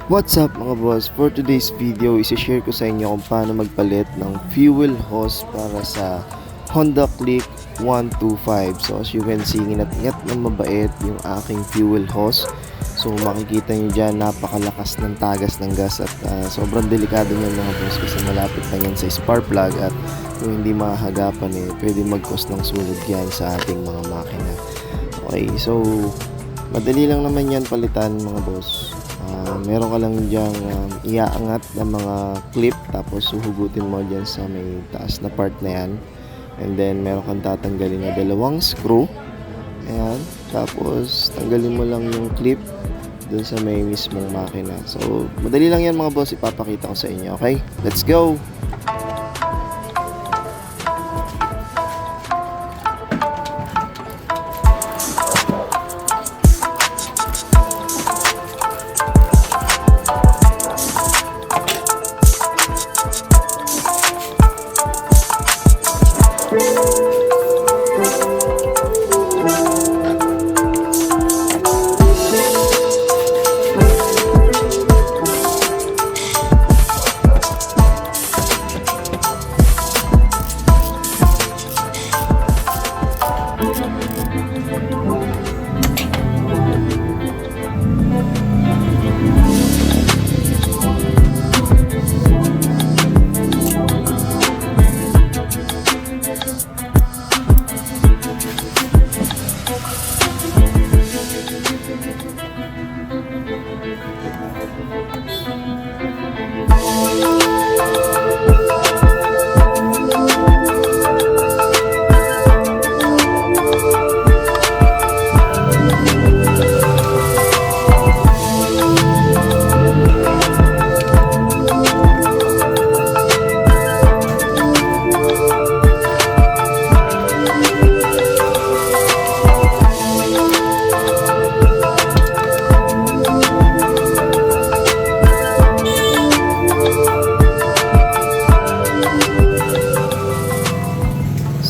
What's up mga boss? For today's video, isi-share ko sa inyo kung paano magpalit ng fuel hose para sa Honda Click 125. So as you can see, ingat-ingat na mabait yung aking fuel hose. So makikita nyo dyan, napakalakas ng tagas ng gas at sobrang delikado niyan mga boss kasi malapit na yan sa spark plug at kung hindi mahagapan pwede mag-cause ng sunog yan sa ating mga makina. Okay, so madali lang naman yan palitan mga boss. Meron ka lang dyang iaangat ng mga clip tapos suhugutin mo dyan sa may taas na part na yan, and then meron kang tatanggalin na dalawang screw. Ayan, tapos tanggalin mo lang yung clip dun sa may mismong makina. So madali lang yan mga boss, ipapakita ko sa inyo. Okay, let's go!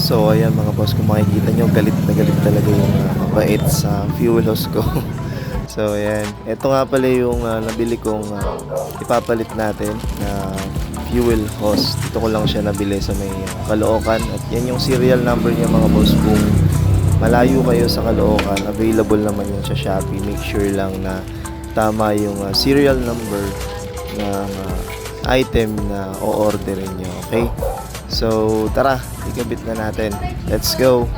So ayan mga boss, kung makikita nyo, galit na galit talaga yung mabait sa fuel hose ko. So ayan, ito nga pala yung nabili kong ipapalit natin na fuel hose. Dito ko lang siya nabili sa may Caloocan, at yan yung serial number niya mga boss. Kung malayo kayo sa Caloocan, available naman yun sa Shopee. Make sure lang na tama yung serial number ng item na o-orderin nyo. Okay? So tara, ikabit na natin. Let's go!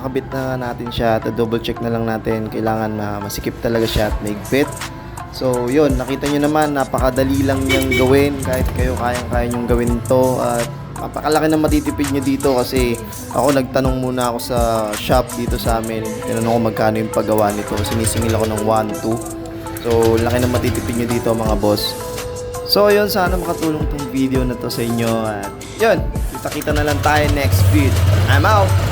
nakabit na natin siya, double check na lang natin, kailangan masikip talaga siya at maigpit. So yun, nakita nyo naman, napakadali lang niyang gawin, kahit kayo kayang-kaya nyong gawin to. At napakalaki na matitipid nyo dito kasi ako nagtanong muna ako sa shop dito sa amin, tinanong ko magkano yung paggawa nito, sinisingil ako ng 1-2. So laki na matitipid nyo dito mga boss. So yun, sana makatulong tong video na to sa inyo. At yun, kita-kita na lang tayo next video. I'm out!